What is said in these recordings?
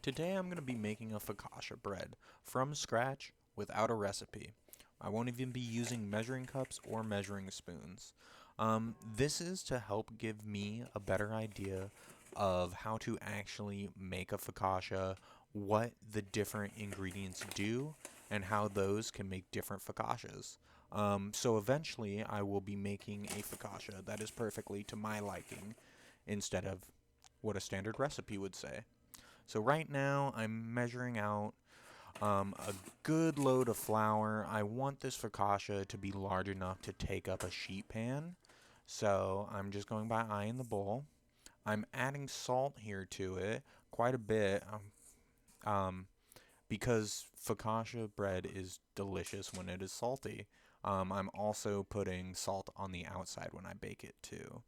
Today I'm going to be making a focaccia bread from scratch without a recipe. I won't even be using measuring cups or measuring spoons. This is to help give me a better idea of how to actually make a focaccia, what the different ingredients do, and how those can make different focaccias. So eventually I will be making a focaccia that is perfectly to my liking instead of what a standard recipe would say. So right now I'm measuring out a good load of flour. I want this focaccia to be large enough to take up a sheet pan. So I'm just going by eye in the bowl. I'm adding salt here to it, quite a bit, um, because focaccia bread is delicious when it is salty. I'm also putting salt on the outside when I bake it too.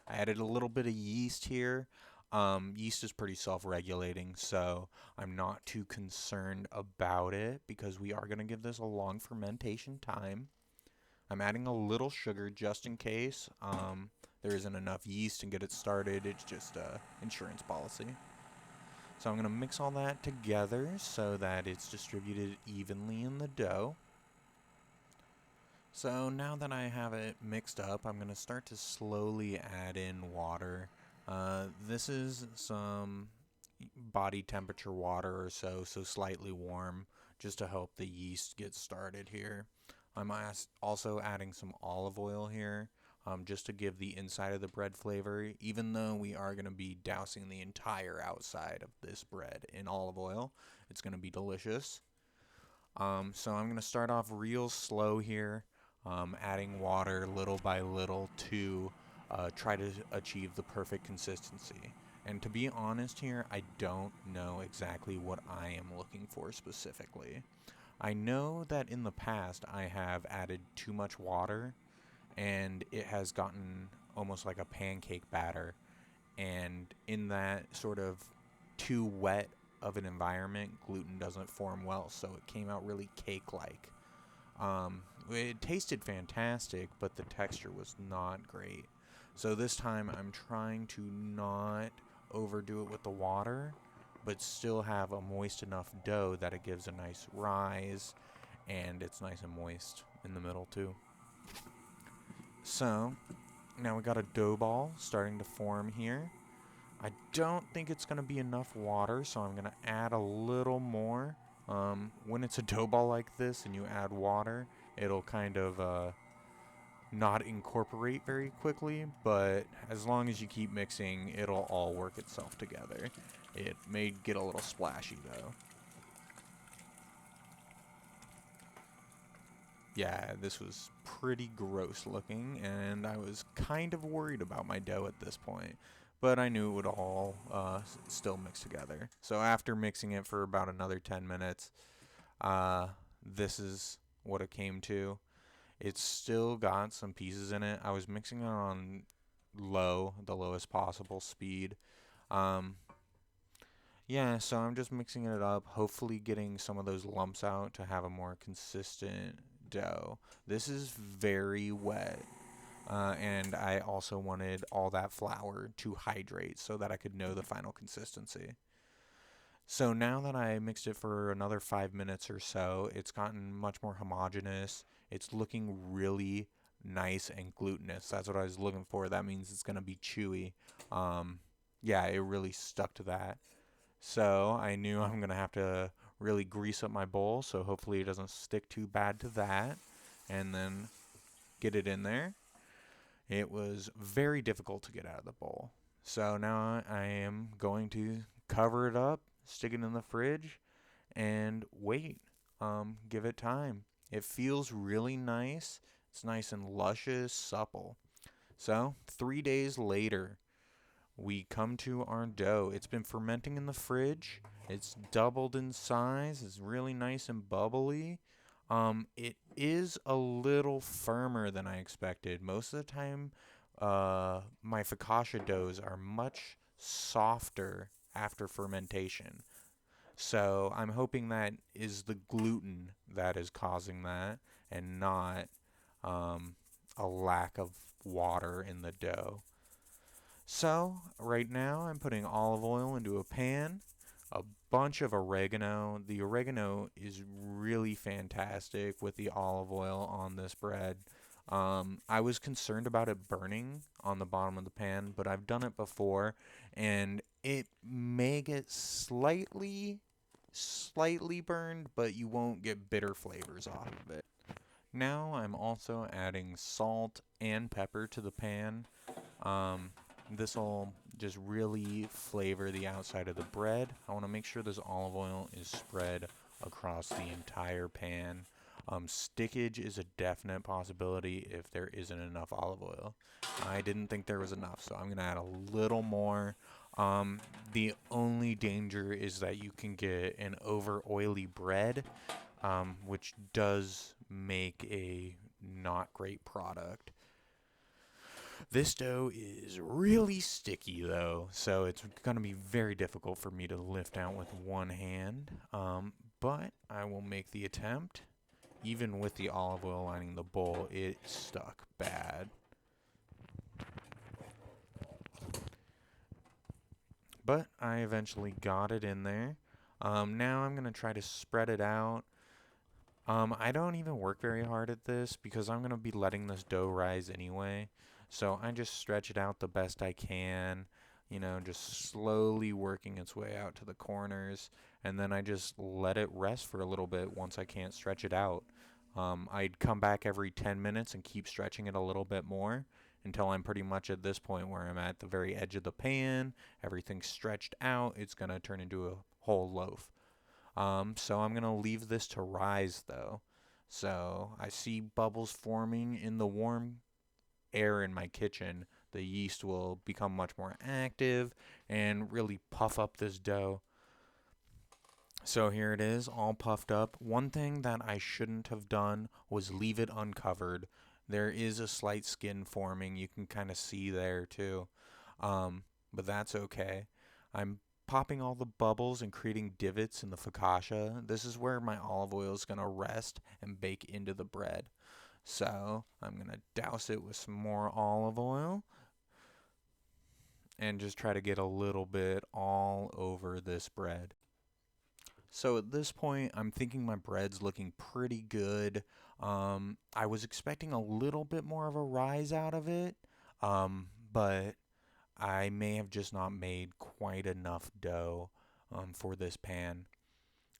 I added a little bit of yeast here. Yeast is pretty self-regulating, so I'm not too concerned about it because we are going to give this a long fermentation time. I'm adding a little sugar just in case there isn't enough yeast and get it started. It's just a insurance policy. So I'm going to mix all that together so that it's distributed evenly in the dough. So now that I have it mixed up, I'm going to start to slowly add in water. This is some body temperature water or so, so slightly warm, just to help the yeast get started here. I'm also adding some olive oil here, just to give the inside of the bread flavor, even though we are going to be dousing the entire outside of this bread in olive oil. It's going to be delicious. So I'm going to start off real slow here, adding water little by little to try to achieve the perfect consistency. And to be honest here, I don't know exactly what I am looking for specifically. I know that in the past I have added too much water and it has gotten almost like a pancake batter. And in that sort of too wet of an environment, gluten doesn't form well, so it came out really cake-like. It tasted fantastic, but the texture was not great. So this time I'm trying to not overdo it with the water, but still have a moist enough dough that it gives a nice rise, and it's nice and moist in the middle too. So now we got a dough ball starting to form here. I don't think it's going to be enough water, so I'm going to add a little more. When it's a dough ball like this and you add water, it'll kind of not incorporate very quickly, but as long as you keep mixing, it'll all work itself together. It may get a little splashy though. Yeah, this was pretty gross looking, and I was kind of worried about my dough at this point. But I knew it would all still mix together. So after mixing it for about another 10 minutes, this is what it came to. It's still got some pieces in it. I was mixing it on low, the lowest possible speed. Um, yeah, so I'm just mixing it up, hopefully getting some of those lumps out to have a more consistent dough. This is very wet, and I also wanted all that flour to hydrate so that I could know the final consistency. So now that I mixed it for another 5 minutes or so, it's gotten much more homogeneous. It's looking really nice and glutinous. That's what I was looking for. That means it's going to be chewy. Yeah, it really stuck to that. So I knew I'm going to have to really grease up my bowl, so hopefully it doesn't stick too bad to that. And then get it in there. It was very difficult to get out of the bowl. So now I am going to cover it up, stick it in the fridge, and wait. Give it time. It feels really nice. It's nice and luscious, supple. So 3 days later, we come to our dough. It's been fermenting in the fridge. It's doubled in size. It's really nice and bubbly. It is a little firmer than I expected. Most of the time, my focaccia doughs are much softer after fermentation. So I'm hoping that is the gluten that is causing that and not a lack of water in the dough. So right now I'm putting olive oil into a pan. a bunch of oregano. The oregano is really fantastic with the olive oil on this bread. I was concerned about it burning on the bottom of the pan, but I've done it before, and it may get slightly burned, but you won't get bitter flavors off of it. Now I'm also adding salt and pepper to the pan. Um, this will just really flavor the outside of the bread. I want to make sure this olive oil is spread across the entire pan. Stickage is a definite possibility if there isn't enough olive oil. I didn't think there was enough, so I'm going to add a little more. The only danger is that you can get an over oily bread, which does make a not great product. This dough is really sticky though, so it's going to be very difficult for me to lift out with one hand, but I will make the attempt. Even with the olive oil lining the bowl, it stuck bad. But I eventually got it in there. Now I'm going to try to spread it out. I don't even work very hard at this because I'm going to be letting this dough rise anyway. So I just stretch it out the best I can, just slowly working its way out to the corners. And then I just let it rest for a little bit once I can't stretch it out. I'd come back every 10 minutes and keep stretching it a little bit more until I'm pretty much at this point where I'm at the very edge of the pan. Everything's stretched out. It's going to turn into a whole loaf. So I'm going to leave this to rise though. So I see bubbles forming in the warm air in my kitchen. The yeast will become much more active and really puff up this dough. So here it is, all puffed up. One thing that I shouldn't have done was leave it uncovered. There is a slight skin forming. You can kind of see there too. But that's okay. I'm popping all the bubbles and creating divots in the focaccia. This is where my olive oil is going to rest and bake into the bread. So I'm going to douse it with some more olive oil and just try to get a little bit all over this bread. So at this point, I'm thinking my bread's looking pretty good. I was expecting a little bit more of a rise out of it, but I may have just not made quite enough dough for this pan.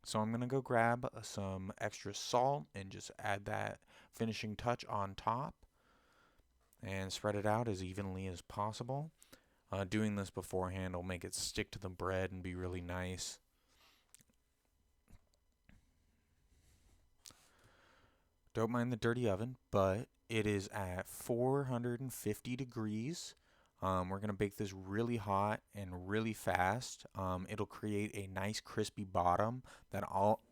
So I'm going to go grab some extra salt and just add that finishing touch on top and spread it out as evenly as possible. Doing this beforehand will make it stick to the bread and be really nice. Don't mind the dirty oven, but it is at 450 degrees. We're going to bake this really hot and really fast. It'll create a nice crispy bottom that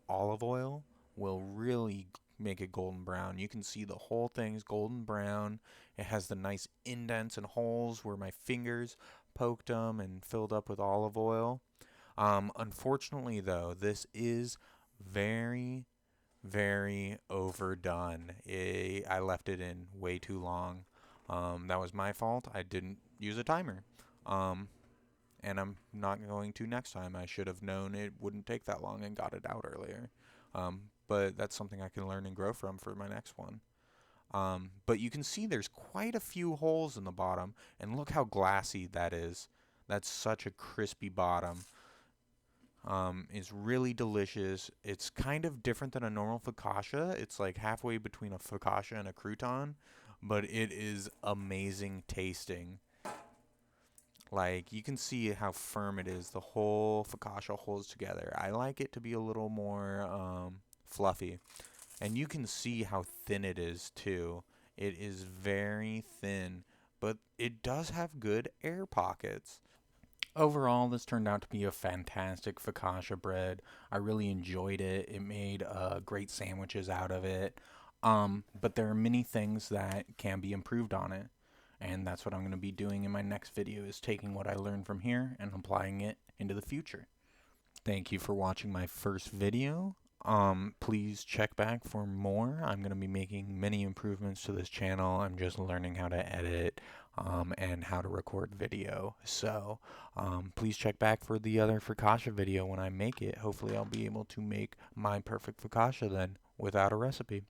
olive oil will really make it golden brown. You can see the whole thing's golden brown. It has the nice indents and holes where my fingers poked them and filled up with olive oil. Unfortunately, though, this is very overdone. I left it in way too long. That was my fault. I didn't use a timer. And I'm not going to next time. I should have known it wouldn't take that long and got it out earlier. But that's something I can learn and grow from for my next one. But you can see there's quite a few holes in the bottom, and look how glassy that is. That's such a crispy bottom. It's really delicious. It's kind of different than a normal focaccia. It's like halfway between a focaccia and a crouton, but it is amazing tasting. Like, you can see how firm it is. The whole focaccia holds together. I like it to be a little more fluffy. And you can see how thin it is, too. It is very thin, but it does have good air pockets. Overall, this turned out to be a fantastic focaccia bread. I really enjoyed it. It made great sandwiches out of it. But there are many things that can be improved on it. And that's what I'm going to be doing in my next video, is taking what I learned from here and applying it into the future. Thank you for watching my first video. Please check back for more. I'm going to be making many improvements to this channel. I'm just learning how to edit. and how to record video. So please check back for the other focaccia video when I make it. Hopefully I'll be able to make my perfect focaccia then without a recipe.